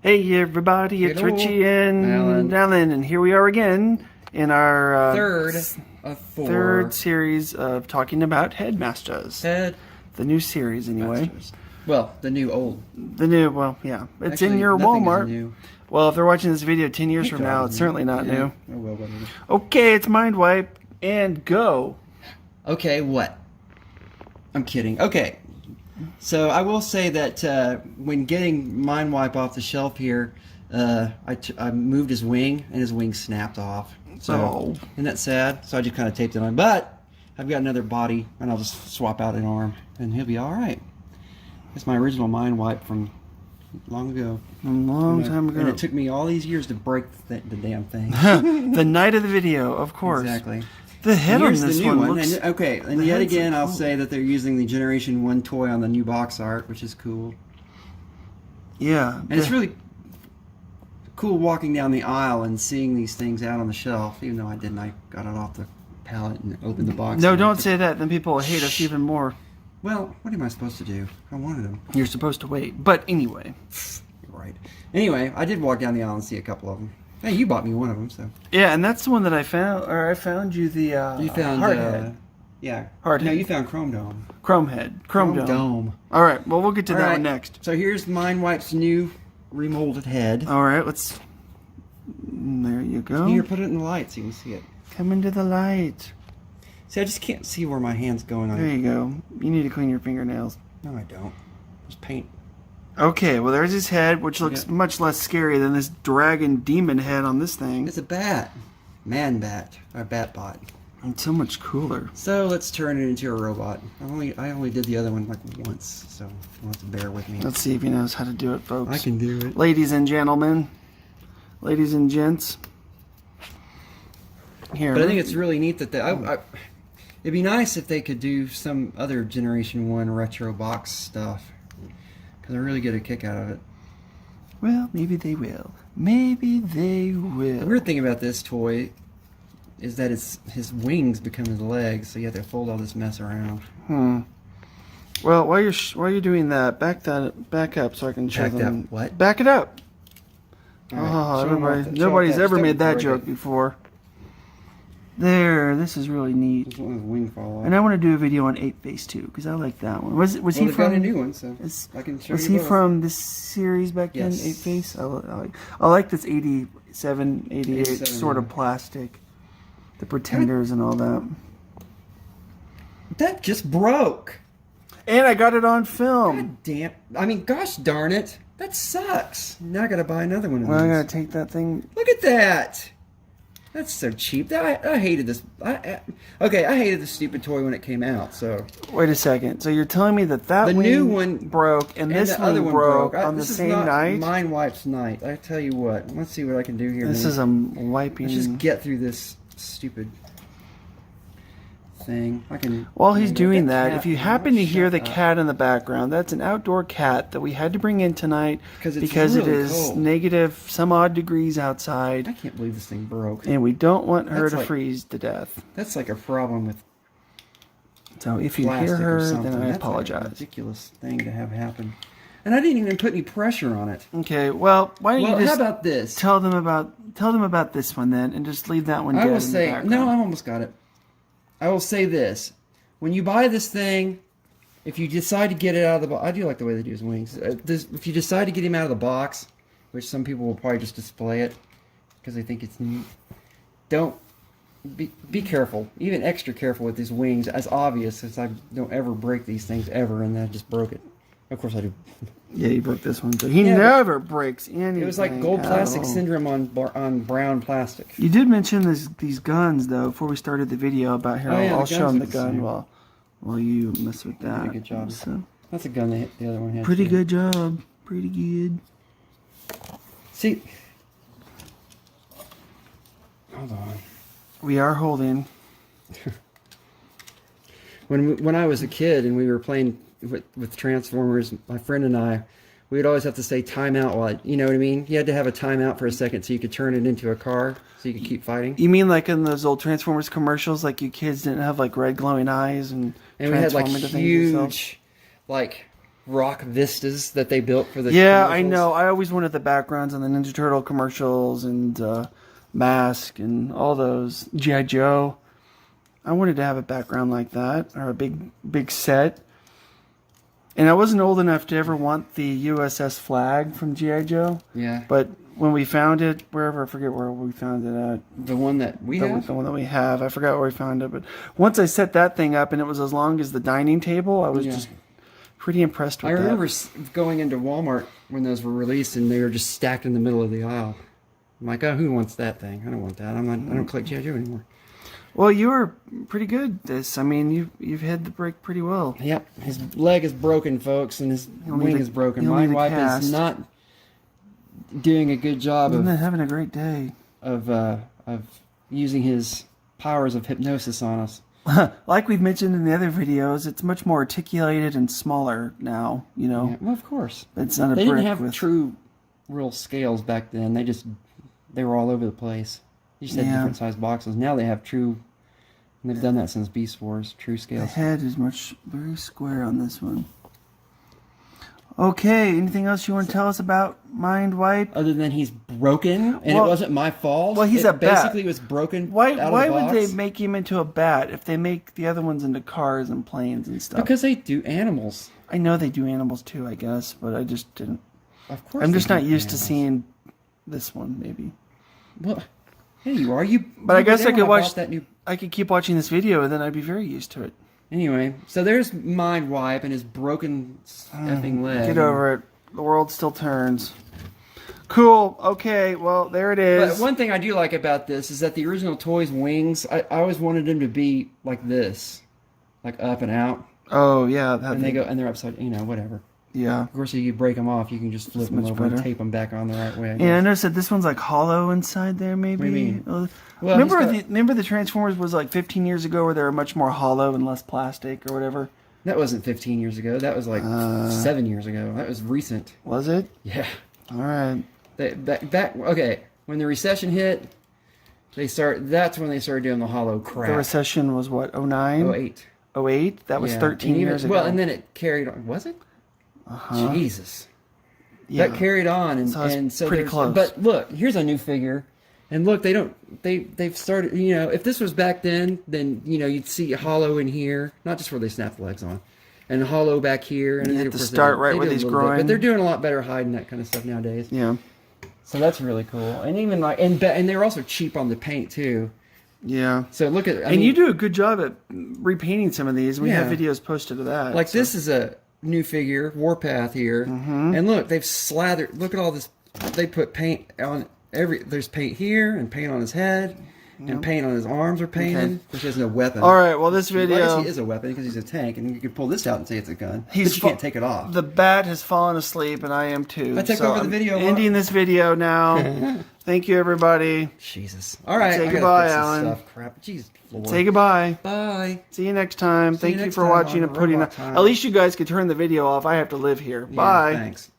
Hey everybody, it's Hello. Richie and Alan, and here we are again in our third of four. third series of talking about Headmasters. The new series, anyway. Well, the new old. The new, well, yeah. It's Actually, in your nothing is Walmart. new. Well, if they're watching this video 10 years Hey, from now, it's certainly not new. Oh, well, whatever. Okay, it's Mindwipe, and go. Okay, what? I'm kidding. Okay. So I will say that when getting Mindwipe off the shelf here, I moved his wing, and his wing snapped off. So, isn't that sad? So I just kind of taped it on. But I've got another body, and I'll just swap out an arm, and he'll be all right. It's my original Mindwipe from long ago. A long time ago. And it took me all these years to break the damn thing. The night of the video, of course. Exactly. The head on this one looks... And, okay, and yet again, I'll say that they're using the Generation 1 toy on the new box art, which is cool. Yeah. And it's really cool walking down the aisle and seeing these things out on the shelf, even though I didn't. I got it off the pallet and opened the box. No, don't say that. Then people will hate us even more. Well, what am I supposed to do? I wanted them. You're supposed to wait. But anyway. You're right. Anyway, I did walk down the aisle and see a couple of them. Hey, you bought me one of them, so. Yeah, and that's the one that I found, or I found you the you found Hardhead. Yeah. Hardhead. No, you found Chrome Dome. Chrome Head. Chrome Dome. All right, well, we'll get to that one next. So here's Mindwipe's new remolded head. All right, let's... There you go. Here, put it in the light so you can see it. Come into the light. See, I just can't see where my hand's going on. There you go. You need to clean your fingernails. No, I don't. Just paint. Okay, well, there's his head, which looks much less scary than this dragon demon head on this thing. It's a bat. Man bat. Or bat bot. It's so much cooler. So let's turn it into a robot. I only did the other one like once, so you'll have to bear with me. Let's see if he knows how to do it, folks. I can do it. Ladies and gentlemen. Ladies and gents. Here. But I think it's really neat that it'd be nice if they could do some other Generation 1 retro box stuff. Because I really get a kick out of it. Well, maybe they will. Maybe they will. The weird thing about this toy is that his wings become his legs, so you have to fold all this mess around. Well, while you're doing that, back up so I can show them. Up what? Back it up. Right, nobody's ever made that joke before. There, this is really neat. Just let his wing fall off. And I want to do a video on 8-Face too, because I like that one. Was he from? Got a new one, so I can show you. Was he from this series back then? 8-Face. I like this 87, 88 sort of plastic, the Pretenders and all that. That just broke. And I got it on film. God damn! I mean, gosh darn it! That sucks. Now I gotta buy another one of these. Well, I gotta take that thing. Look at that. That's so cheap. I hated this. I hated the stupid toy when it came out. So wait a second. So you're telling me that the new one broke and this other one broke on the same night? Mindwipe's night. I tell you what. Let's see what I can do here. This is a wiping. Let's just get through this stupid thing. While he's doing that, if you happen to hear the cat in the background, that's an outdoor cat that we had to bring in tonight because it is cold. Negative some odd degrees outside. I can't believe this thing broke. And we don't want her to freeze to death. That's like a problem with. So if you hear her, then I apologize. That's a ridiculous thing to have happen. And I didn't even put any pressure on it. Okay, well, why don't you just how about this? Tell them about this one then, and just leave that one dead I will say no. I almost got it. I will say this: when you buy this thing, if you decide to get it out of the box, I do like the way they do his wings. If you decide to get him out of the box, which some people will probably just display it because they think it's neat, don't be careful, even extra careful with these wings. As obvious as I don't ever break these things ever, and then I just broke it. Of course I do. Yeah, he broke this one. So he never breaks anything. It was like gold plastic syndrome on brown plastic. You did mention these guns though before we started the video about here. I'll show him the gun while you mess with that. Good job. So, that's a gun that the other one had. Pretty good job. Pretty good. See, hold on. We are holding. When I was a kid and we were playing with Transformers, my friend and I, we would always have to say timeout while, you know what I mean? You had to have a timeout for a second so you could turn it into a car so you could keep fighting. You mean like in those old Transformers commercials, like you kids didn't have like red glowing eyes and we had like huge, like rock vistas that they built for the Yeah, I commercials. know. I always wanted the backgrounds on the Ninja Turtle commercials and Mask and all those. G.I. Joe. I wanted to have a background like that, or a big set. And I wasn't old enough to ever want the USS flag from G.I. Joe. Yeah. But when we found it, wherever, I forget where we found it at. The one that we have? The one that we have. I forgot where we found it. But once I set that thing up and it was as long as the dining table, I was just pretty impressed with that. I remember going into Walmart when those were released and they were just stacked in the middle of the aisle. I'm like, oh, who wants that thing? I don't want that. I don't collect G.I. Joe anymore. Well, you were pretty good at this. I mean, you've hit the break pretty well. Yep. His leg is broken, folks, and his wing is broken. Mindwipe is not doing a good job of having a great day of using his powers of hypnosis on us. Like we've mentioned in the other videos, it's much more articulated and smaller now. You know. Yeah, well, of course. It's not a They brick didn't have with true, real scales back then. They were all over the place. You just had different sized boxes. Now they have true. And they've done that since Beast Wars. True scales. The head is very square on this one. Okay, anything else you want to tell us about Mindwipe? Other than he's broken, and it wasn't my fault. Well, he's a bat. Basically, was broken. Why why would they make him into a bat if they make the other ones into cars and planes and stuff? Because they do animals. I know they do animals too, I guess, but I just didn't. Of course, I'm just not used to seeing this one. Maybe. Well, hey, you are. But I guess I could watch that new. I could keep watching this video, and then I'd be very used to it. Anyway, so there's Mindwipe and his broken effing leg. Get over it. The world still turns. Cool. Okay. Well, there it is. But one thing I do like about this is that the original toys' wings, I always wanted them to be like this, like up and out. Oh yeah. And they go and they're upside. Whatever. Yeah. Of course, if you break them off, you can just flip them over and tape them back on the right way. Yeah, I noticed that this one's like hollow inside there, maybe. What do you mean? Well, remember the Transformers was like 15 years ago where they were much more hollow and less plastic or whatever? That wasn't 15 years ago. That was like 7 years ago. That was recent. Was it? Yeah. All right. Okay, when the recession hit, that's when they started doing the hollow crap. The recession was what, 09? 08. 08? That was 13 years ago. Well, and then it carried on. Was it? Uh-huh. Jesus. Yeah. That carried on, and so pretty close. But look, here's a new figure, and look, they've started. If this was back then you'd see hollow in here, not just where they snap the legs on, and hollow back here, and you have to start right where he's growing. But they're doing a lot better hiding that kind of stuff nowadays. Yeah. So that's really cool, and even and they were also cheap on the paint too. Yeah. So look at, you do a good job at repainting some of these. We have videos posted of that. Like this is a new figure, Warpath here, and look, they've slathered. Look at all this. They put paint on there's paint here and paint on his head. And paint on his arms are painted, which is no weapon. All right, well, this video... Well, I guess he is a weapon because he's a tank, and you can pull this out and say it's a gun. But you can't take it off. The bat has fallen asleep, and I am too. I take over the video. Ending this video now. Thank you, everybody. Jesus. All right, say goodbye, Alan. Crap. Jesus, Lord. Say goodbye. Bye. See you next time. Thank you for watching and putting... At least you guys could turn the video off. I have to live here. Bye. Thanks.